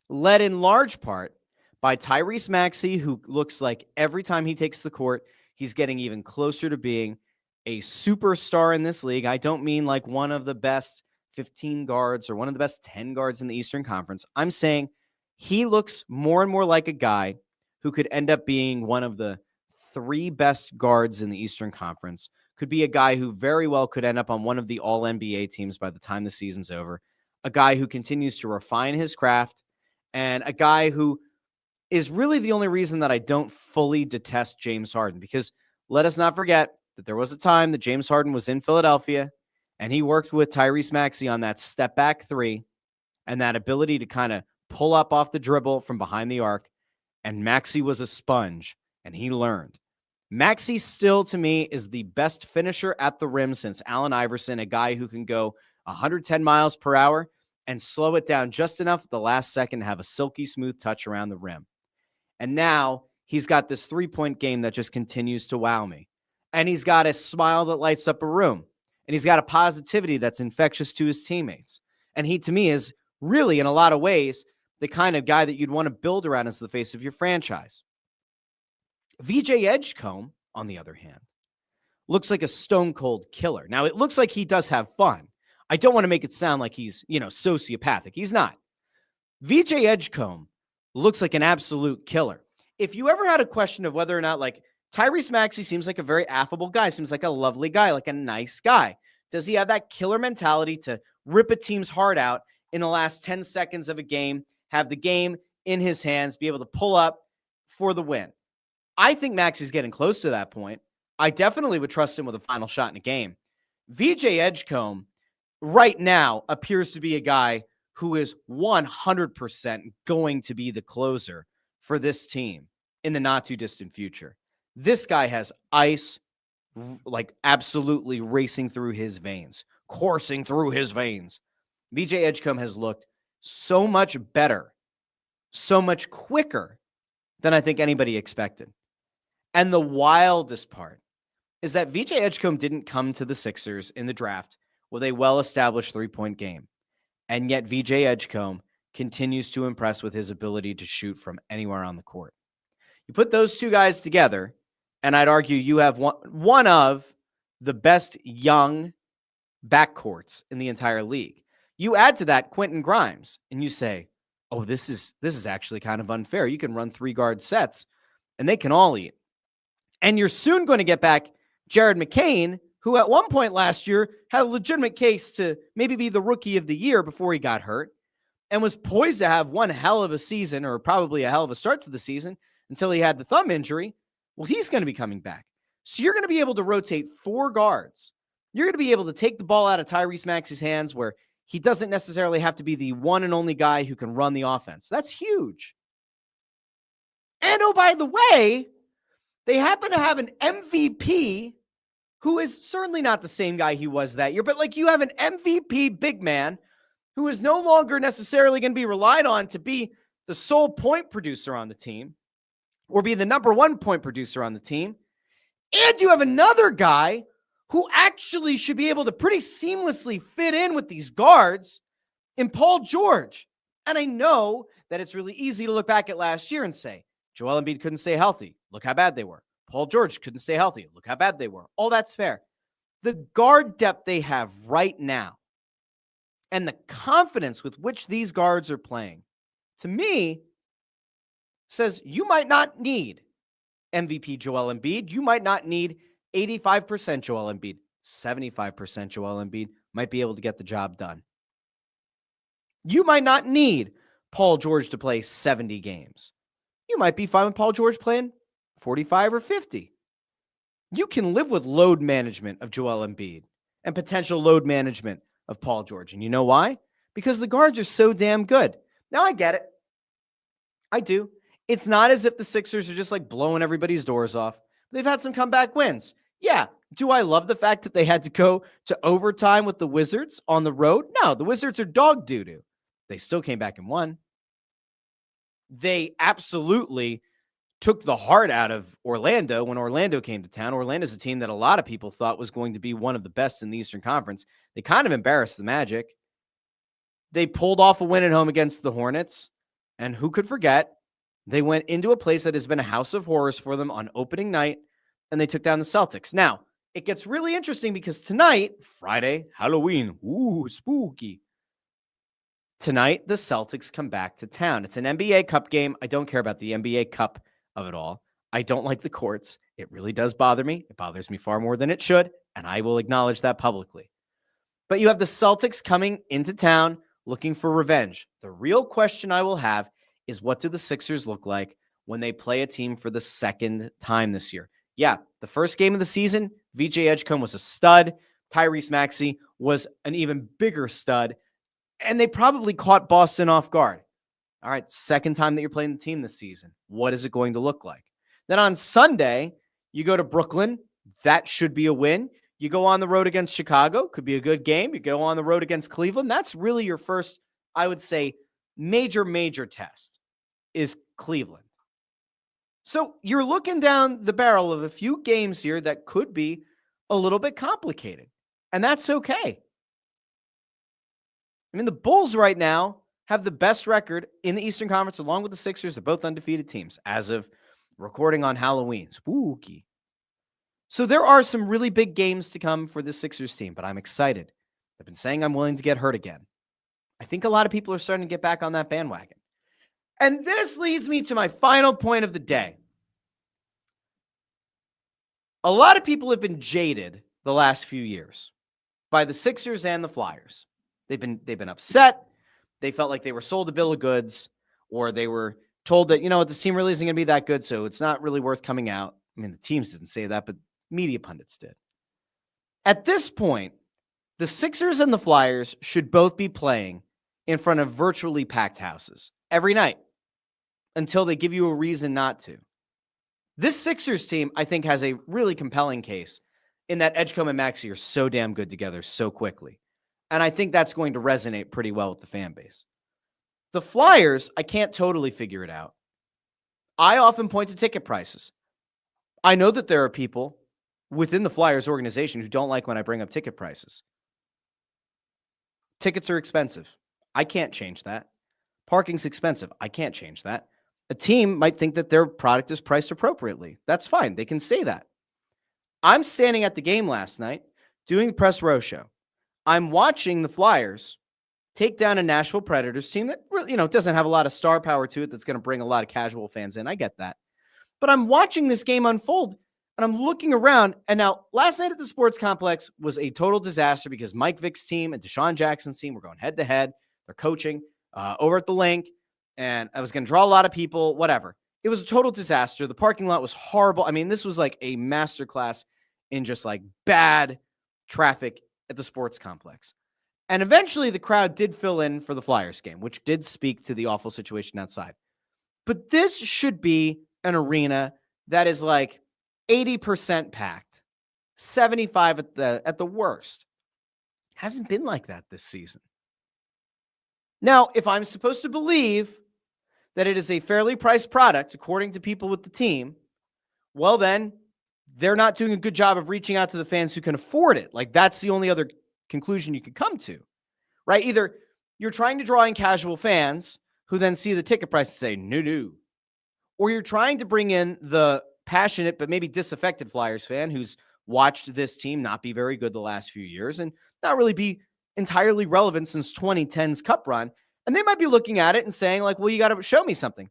led in large part by Tyrese Maxey, who looks like every time he takes the court, he's getting even closer to being a superstar in this league. I don't mean like one of the best 15 guards or one of the best 10 guards in the Eastern Conference. I'm saying he looks more and more like a guy who could end up being one of the 3 best guards in the Eastern Conference, could be a guy who very well could end up on one of the All-NBA teams by the time the season's over, a guy who continues to refine his craft, and a guy who is really the only reason that I don't fully detest James Harden, because let us not forget that there was a time that James Harden was in Philadelphia and he worked with Tyrese Maxey on that step back 3 and that ability to kind of pull up off the dribble from behind the arc. And Maxey was a sponge and he learned. Maxey still, to me, is the best finisher at the rim since Allen Iverson, a guy who can go 110 miles per hour and slow it down just enough at the last second to have a silky smooth touch around the rim. And now he's got this 3-point game that just continues to wow me. And he's got a smile that lights up a room. And he's got a positivity that's infectious to his teammates. And he, to me, is really, in a lot of ways, the kind of guy that you'd want to build around as the face of your franchise. VJ Edgecombe, on the other hand, looks like a stone-cold killer. Now, it looks like he does have fun. I don't want to make it sound like he's, sociopathic. He's not. VJ Edgecombe looks like an absolute killer. If you ever had a question of whether or not, like, Tyrese Maxey seems like a very affable guy, seems like a lovely guy, like a nice guy. Does he have that killer mentality to rip a team's heart out in the last 10 seconds of a game, have the game in his hands, be able to pull up for the win? I think Maxey's getting close to that point. I definitely would trust him with a final shot in a game. VJ Edgecombe right now appears to be a guy who is 100% going to be the closer for this team in the not too distant future. This guy has ice like absolutely racing through his veins, coursing through his veins. VJ Edgecombe has looked so much better, so much quicker than I think anybody expected. And the wildest part is that VJ Edgecombe didn't come to the Sixers in the draft with a well-established three-point game. And yet VJ Edgecombe continues to impress with his ability to shoot from anywhere on the court. You put those two guys together, and I'd argue you have one of the best young backcourts in the entire league. You add to that Quentin Grimes, and you say, oh, this is actually kind of unfair. You can run 3-guard sets, and they can all eat. And you're soon going to get back Jared McCain, who at one point last year had a legitimate case to maybe be the rookie of the year before he got hurt and was poised to have one hell of a season, or probably a hell of a start to the season, until he had the thumb injury. Well, he's going to be coming back. So you're going to be able to rotate 4 guards. You're going to be able to take the ball out of Tyrese Maxey's hands where he doesn't necessarily have to be the one and only guy who can run the offense. That's huge. And oh, by the way, they happen to have an MVP who is certainly not the same guy he was that year, but like you have an MVP big man who is no longer necessarily going to be relied on to be the sole point producer on the team or be the number 1 point producer on the team. And you have another guy who actually should be able to pretty seamlessly fit in with these guards in Paul George. And I know that it's really easy to look back at last year and say, Joel Embiid couldn't stay healthy. Look how bad they were. Paul George couldn't stay healthy. Look how bad they were. All that's fair. The guard depth they have right now and the confidence with which these guards are playing, to me, says you might not need MVP Joel Embiid. You might not need 85% Joel Embiid. 75% Joel Embiid might be able to get the job done. You might not need Paul George to play 70 games. You might be fine with Paul George playing 45 or 50. You can live with load management of Joel Embiid and potential load management of Paul George. And you know why? Because the guards are so damn good. Now I get it. I do. It's not as if the Sixers are just like blowing everybody's doors off. They've had some comeback wins. Yeah. Do I love the fact that they had to go to overtime with the Wizards on the road? No, the Wizards are dog doo-doo. They still came back and won. They absolutely took the heart out of Orlando when Orlando came to town. Orlando's a team that a lot of people thought was going to be one of the best in the Eastern Conference. They kind of embarrassed the Magic. They pulled off a win at home against the Hornets. And who could forget? They went into a place that has been a house of horrors for them on opening night, and they took down the Celtics. Now, it gets really interesting because tonight, Friday, Halloween, ooh, spooky. Tonight, the Celtics come back to town. It's an NBA Cup game. I don't care about the NBA Cup of it all. I don't like the courts. It really does bother me. It bothers me far more than it should, and I will acknowledge that publicly. But you have the Celtics coming into town looking for revenge. The real question I will have is, what do the Sixers look like when they play a team for the second time this year? Yeah, the first game of the season, VJ Edgecombe was a stud. Tyrese Maxey was an even bigger stud. And they probably caught Boston off guard. All right, second time that you're playing the team this season. What is it going to look like? Then on Sunday, you go to Brooklyn. That should be a win. You go on the road against Chicago. Could be a good game. You go on the road against Cleveland. That's really your first, I would say, major test is Cleveland. So you're looking down the barrel of a few games here that could be a little bit complicated. And that's okay. I mean, the Bulls right now have the best record in the Eastern Conference along with the Sixers. They're both undefeated teams as of recording on Halloween. Spooky. So there are some really big games to come for this Sixers team, but I'm excited. I've been saying I'm willing to get hurt again. I think a lot of people are starting to get back on that bandwagon. And this leads me to my final point of the day. A lot of people have been jaded the last few years by the Sixers and the Flyers. They've been upset. They felt like they were sold a bill of goods, or they were told that, you know what, this team really isn't going to be that good, so it's not really worth coming out. I mean, the teams didn't say that, but media pundits did. At this point, the Sixers and the Flyers should both be playing in front of virtually packed houses every night until they give you a reason not to. This Sixers team, I think, has a really compelling case in that Edgecombe and Maxey are so damn good together so quickly. And I think that's going to resonate pretty well with the fan base. The Flyers, I can't totally figure it out. I often point to ticket prices. I know that there are people within the Flyers organization who don't like when I bring up ticket prices. Tickets are expensive. I can't change that. Parking's expensive. I can't change that. A team might think that their product is priced appropriately. That's fine. They can say that. I'm standing at the game last night doing the press row show. I'm watching the Flyers take down a Nashville Predators team that really, doesn't have a lot of star power to it that's going to bring a lot of casual fans in. I get that. But I'm watching this game unfold, and I'm looking around. And now, last night at the sports complex was a total disaster because Mike Vick's team and Deshaun Jackson's team were going head-to-head. They're coaching over at the link, and I was going to draw a lot of people, whatever. It was a total disaster. The parking lot was horrible. I mean, this was like a masterclass in just like bad traffic at the sports complex. And eventually the crowd did fill in for the Flyers game, which did speak to the awful situation outside. But this should be an arena that is like 80% packed, 75 at the worst. Hasn't been like that this season. Now, if I'm supposed to believe that it is a fairly priced product, according to people with the team, well then, they're not doing a good job of reaching out to the fans who can afford it. Like, that's the only other conclusion you could come to, right? Either you're trying to draw in casual fans who then see the ticket price and say, no, or you're trying to bring in the passionate but maybe disaffected Flyers fan who's watched this team not be very good the last few years and not really be entirely relevant since 2010's Cup run. And they might be looking at it and saying, like, well, you got to show me something.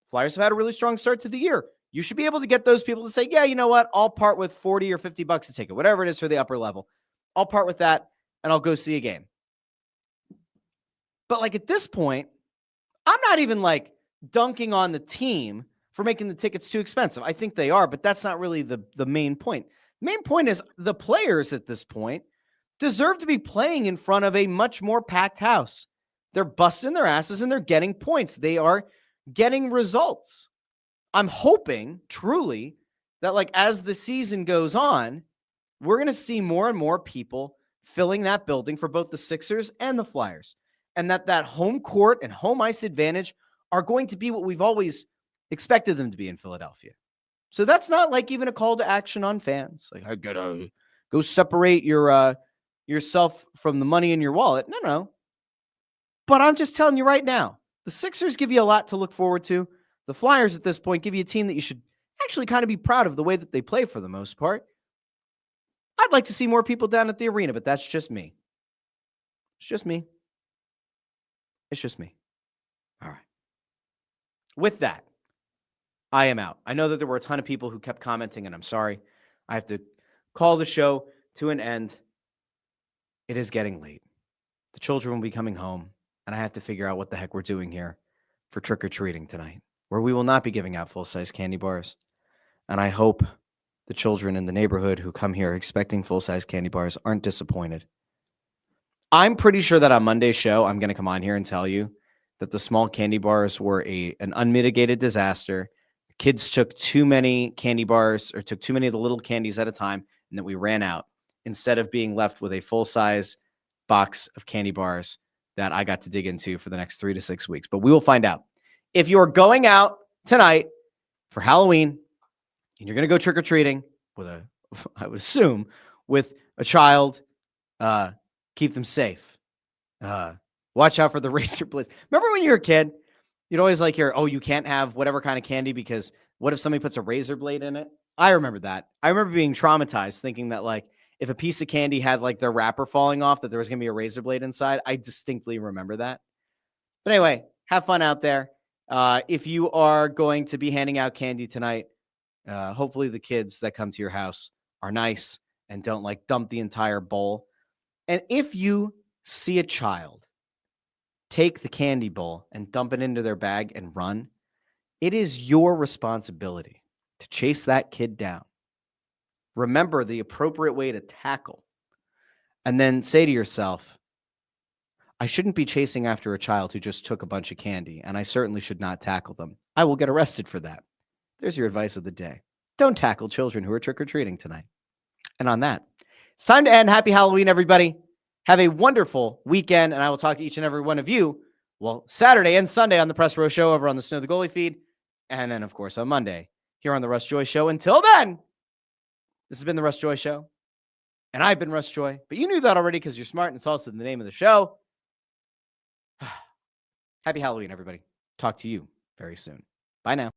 Flyers have had a really strong start to the year. You should be able to get those people to say, yeah, you know what? I'll part with 40 or 50 bucks a ticket, whatever it is for the upper level. I'll part with that and I'll go see a game. But like at this point, I'm not even like dunking on the team for making the tickets too expensive. I think they are, but that's not really the main point. The main point is the players at this point deserve to be playing in front of a much more packed house. They're busting their asses and they're getting points. They are getting results. I'm hoping truly that like as the season goes on, we're going to see more and more people filling that building for both the Sixers and the Flyers. And that home court and home ice advantage are going to be what we've always expected them to be in Philadelphia. So that's not like even a call to action on fans. Like, I gotta go separate your yourself from the money in your wallet. No. But I'm just telling you right now, the Sixers give you a lot to look forward to. The Flyers at this point give you a team that you should actually kind of be proud of the way that they play for the most part. I'd like to see more people down at the arena, but that's just me. It's just me. It's just me. All right. With that, I am out. I know that there were a ton of people who kept commenting, and I'm sorry. I have to call the show to an end. It is getting late. The children will be coming home, and I have to figure out what the heck we're doing here for trick-or-treating tonight, where we will not be giving out full-size candy bars. And I hope the children in the neighborhood who come here expecting full-size candy bars aren't disappointed. I'm pretty sure that on Monday's show, I'm going to come on here and tell you that the small candy bars were an unmitigated disaster. Kids took too many candy bars or took too many of the little candies at a time, and that we ran out instead of being left with a full-size box of candy bars that I got to dig into for the next 3 to 6 weeks. But we will find out. If you're going out tonight for Halloween and you're going to go trick-or-treating with I would assume, with a child, keep them safe. Watch out for the razor blades. Remember when you were a kid, you'd always like hear, oh, you can't have whatever kind of candy because what if somebody puts a razor blade in it? I remember that. I remember being traumatized thinking that like if a piece of candy had like their wrapper falling off, that there was going to be a razor blade inside. I distinctly remember that. But anyway, have fun out there. If you are going to be handing out candy tonight, hopefully the kids that come to your house are nice and don't like dump the entire bowl. And if you see a child take the candy bowl and dump it into their bag and run, It is your responsibility to chase that kid down. Remember the appropriate way to tackle. And then say to yourself, I shouldn't be chasing after a child who just took a bunch of candy, and I certainly should not tackle them. I will get arrested for that. There's your advice of the day. Don't tackle children who are trick-or-treating tonight. And on that, it's time to end. Happy Halloween, everybody. Have a wonderful weekend, and I will talk to each and every one of you, well, Saturday and Sunday on the Press Row Show over on the Snow the Goalie feed, and then, of course, on Monday here on the Russ Joy Show. Until then, this has been the Russ Joy Show, and I've been Russ Joy, but you knew that already because you're smart, and it's also the name of the show. Happy Halloween, everybody. Talk to you very soon. Bye now.